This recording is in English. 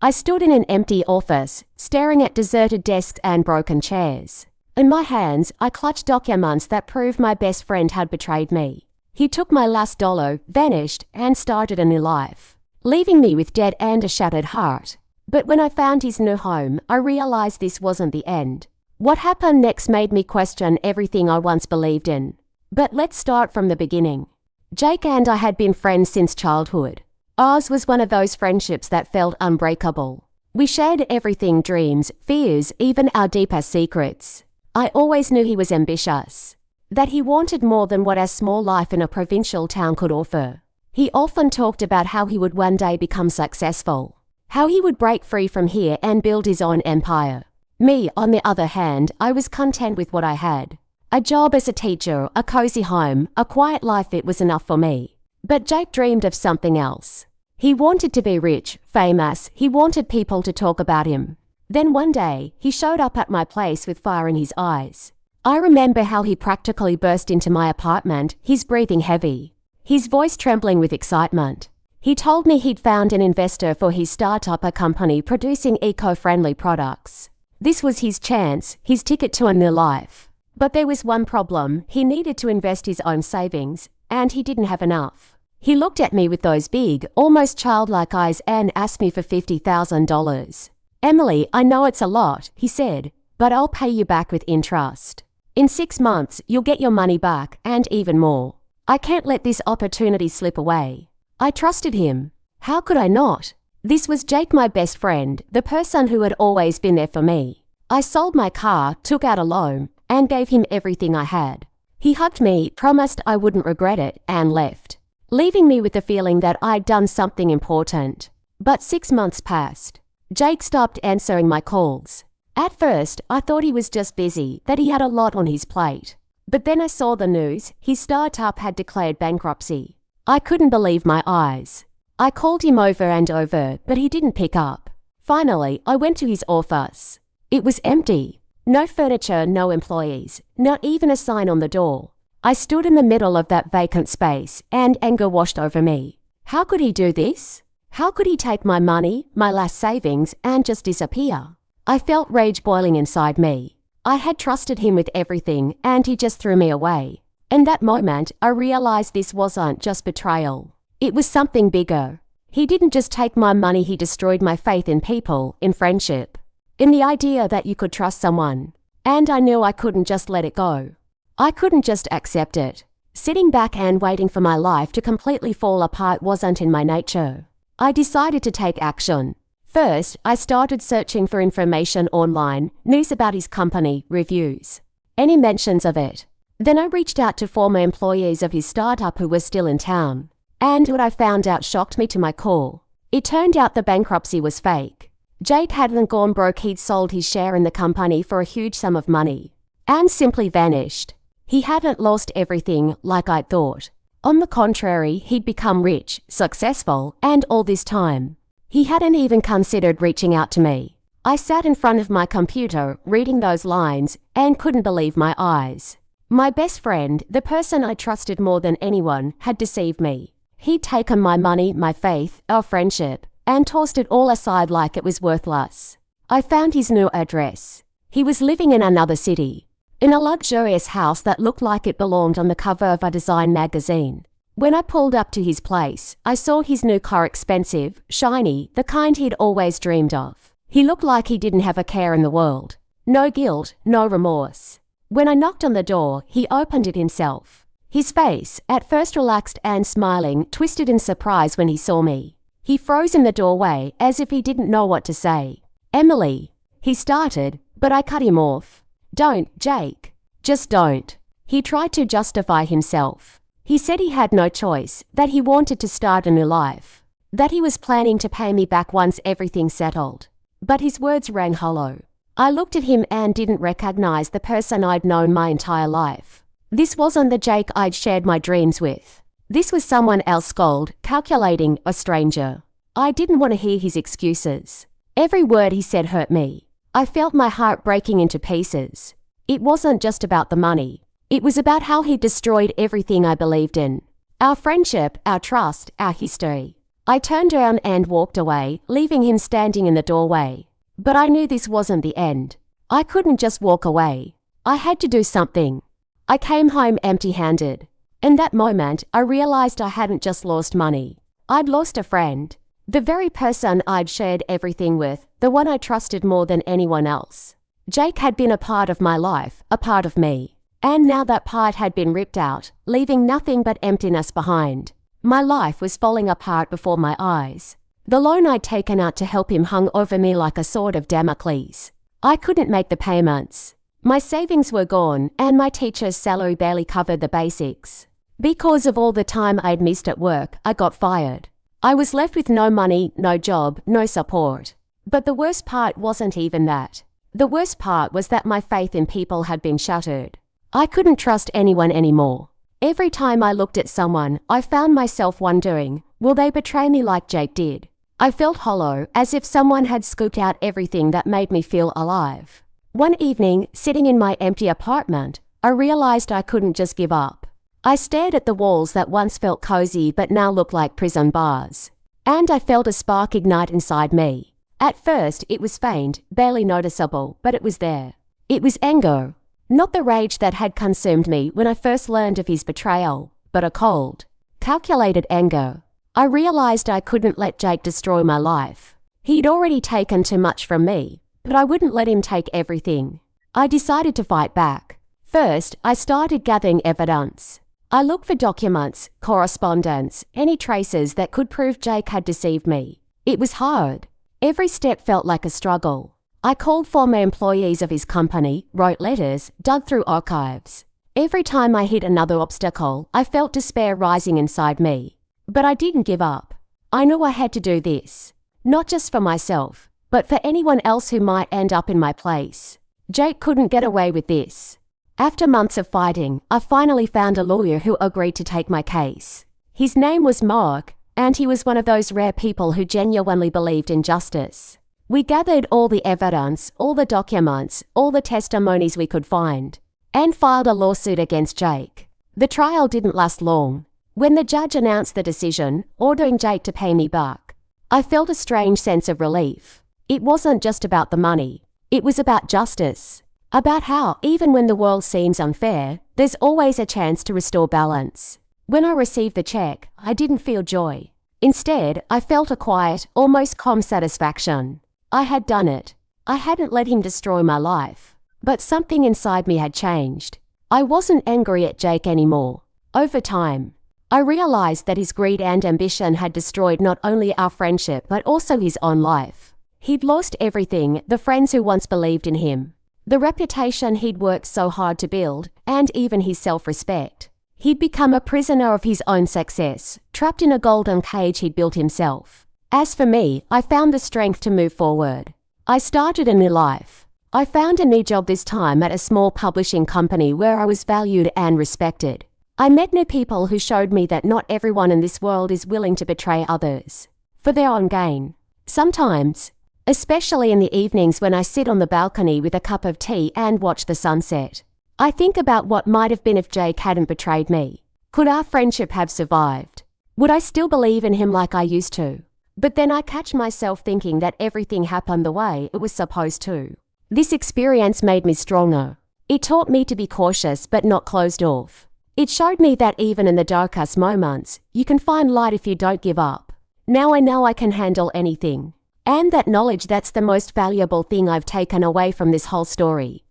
I stood in an empty office, staring at deserted desks and broken chairs. In my hands, I clutched documents that proved my best friend had betrayed me. He took my last dollar, vanished, and started a new life, leaving me with debt and a shattered heart. But when I found his new home, I realized this wasn't the end. What happened next made me question everything I once believed in. But let's start from the beginning. Jake and I had been friends since childhood. Ours was one of those friendships that felt unbreakable. We shared everything: dreams, fears, even our deepest secrets. I always knew he was ambitious, that he wanted more than what our small life in a provincial town could offer. He often talked about how he would one day become successful, how he would break free from here and build his own empire. Me, on the other hand, I was content with what I had. A job as a teacher, a cozy home, a quiet life. It was enough for me. But Jake dreamed of something else. He wanted to be rich, famous. He wanted people to talk about him. Then one day, he showed up at my place with fire in his eyes. I remember how he practically burst into my apartment, his breathing heavy, his voice trembling with excitement. He told me he'd found an investor for his startup, a company producing eco-friendly products. This was his chance, his ticket to a new life. But there was one problem: he needed to invest his own savings, and he didn't have enough. He looked at me with those big, almost childlike eyes and asked me for $50,000. "Emily, I know it's a lot," he said, "but I'll pay you back with interest. In 6 months, you'll get your money back, and even more. I can't let this opportunity slip away." I trusted him. How could I not? This was Jake, my best friend, the person who had always been there for me. I sold my car, took out a loan, and gave him everything I had. He hugged me, promised I wouldn't regret it, and left, leaving me with the feeling that I'd done something important. But 6 months passed. Jake stopped answering my calls. At first, I thought he was just busy, that he had a lot on his plate. But then I saw the news: his startup had declared bankruptcy. I couldn't believe my eyes. I called him over and over, but he didn't pick up. Finally, I went to his office. It was empty. No furniture, no employees, not even a sign on the door. I stood in the middle of that vacant space, and anger washed over me. How could he do this? How could he take my money, my last savings, and just disappear? I felt rage boiling inside me. I had trusted him with everything, and he just threw me away. In that moment, I realized this wasn't just betrayal. It was something bigger. He didn't just take my money, he destroyed my faith in people, in friendship, in the idea that you could trust someone. And I knew I couldn't just let it go. I couldn't just accept it. Sitting back and waiting for my life to completely fall apart wasn't in my nature. I decided to take action. First, I started searching for information online, news about his company, reviews, any mentions of it. Then I reached out to former employees of his startup who were still in town. And what I found out shocked me to my core. It turned out the bankruptcy was fake. Jake hadn't gone broke, he'd sold his share in the company for a huge sum of money, and simply vanished. He hadn't lost everything like I'd thought. On the contrary, he'd become rich, successful, and all this time, he hadn't even considered reaching out to me. I sat in front of my computer, reading those lines, and couldn't believe my eyes. My best friend, the person I trusted more than anyone, had deceived me. He'd taken my money, my faith, our friendship, and tossed it all aside like it was worthless. I found his new address. He was living in another city, in a luxurious house that looked like it belonged on the cover of a design magazine. When I pulled up to his place, I saw his new car, expensive, shiny, the kind he'd always dreamed of. He looked like he didn't have a care in the world. No guilt, no remorse. When I knocked on the door, he opened it himself. His face, at first relaxed and smiling, twisted in surprise when he saw me. He froze in the doorway, as if he didn't know what to say. "Emily," he started, but I cut him off. "Don't, Jake. Just don't." He tried to justify himself. He said he had no choice, that he wanted to start a new life, that he was planning to pay me back once everything settled. But his words rang hollow. I looked at him and didn't recognize the person I'd known my entire life. This wasn't the Jake I'd shared my dreams with. This was someone else, cold, calculating, a stranger. I didn't want to hear his excuses. Every word he said hurt me. I felt my heart breaking into pieces. It wasn't just about the money. It was about how he destroyed everything I believed in. Our friendship, our trust, our history. I turned around and walked away, leaving him standing in the doorway. But I knew this wasn't the end. I couldn't just walk away. I had to do something. I came home empty-handed. In that moment, I realized I hadn't just lost money. I'd lost a friend. The very person I'd shared everything with, the one I trusted more than anyone else. Jake had been a part of my life, a part of me. And now that part had been ripped out, leaving nothing but emptiness behind. My life was falling apart before my eyes. The loan I'd taken out to help him hung over me like a sword of Damocles. I couldn't make the payments. My savings were gone, and my teacher's salary barely covered the basics. Because of all the time I'd missed at work, I got fired. I was left with no money, no job, no support. But the worst part wasn't even that. The worst part was that my faith in people had been shattered. I couldn't trust anyone anymore. Every time I looked at someone, I found myself wondering, will they betray me like Jake did? I felt hollow, as if someone had scooped out everything that made me feel alive. One evening, sitting in my empty apartment, I realized I couldn't just give up. I stared at the walls that once felt cozy but now looked like prison bars. And I felt a spark ignite inside me. At first, it was faint, barely noticeable, but it was there. It was anger. Not the rage that had consumed me when I first learned of his betrayal, but a cold, calculated anger. I realized I couldn't let Jake destroy my life. He'd already taken too much from me, but I wouldn't let him take everything. I decided to fight back. First, I started gathering evidence. I looked for documents, correspondence, any traces that could prove Jake had deceived me. It was hard. Every step felt like a struggle. I called former employees of his company, wrote letters, dug through archives. Every time I hit another obstacle, I felt despair rising inside me. But I didn't give up. I knew I had to do this. Not just for myself, but for anyone else who might end up in my place. Jake couldn't get away with this. After months of fighting, I finally found a lawyer who agreed to take my case. His name was Mark, and he was one of those rare people who genuinely believed in justice. We gathered all the evidence, all the documents, all the testimonies we could find, and filed a lawsuit against Jake. The trial didn't last long. When the judge announced the decision, ordering Jake to pay me back, I felt a strange sense of relief. It wasn't just about the money. It was about justice. About how, even when the world seems unfair, there's always a chance to restore balance. When I received the check, I didn't feel joy. Instead, I felt a quiet, almost calm satisfaction. I had done it. I hadn't let him destroy my life. But something inside me had changed. I wasn't angry at Jake anymore. Over time, I realized that his greed and ambition had destroyed not only our friendship but also his own life. He'd lost everything, the friends who once believed in him, the reputation he'd worked so hard to build, and even his self-respect. He'd become a prisoner of his own success, trapped in a golden cage he'd built himself. As for me, I found the strength to move forward. I started a new life. I found a new job, this time at a small publishing company where I was valued and respected. I met new people who showed me that not everyone in this world is willing to betray others for their own gain. Sometimes, especially in the evenings when I sit on the balcony with a cup of tea and watch the sunset, I think about what might have been if Jake hadn't betrayed me. Could our friendship have survived? Would I still believe in him like I used to? But then I catch myself thinking that everything happened the way it was supposed to. This experience made me stronger. It taught me to be cautious but not closed off. It showed me that even in the darkest moments, you can find light if you don't give up. Now I know I can handle anything. And that knowledge, that's the most valuable thing I've taken away from this whole story.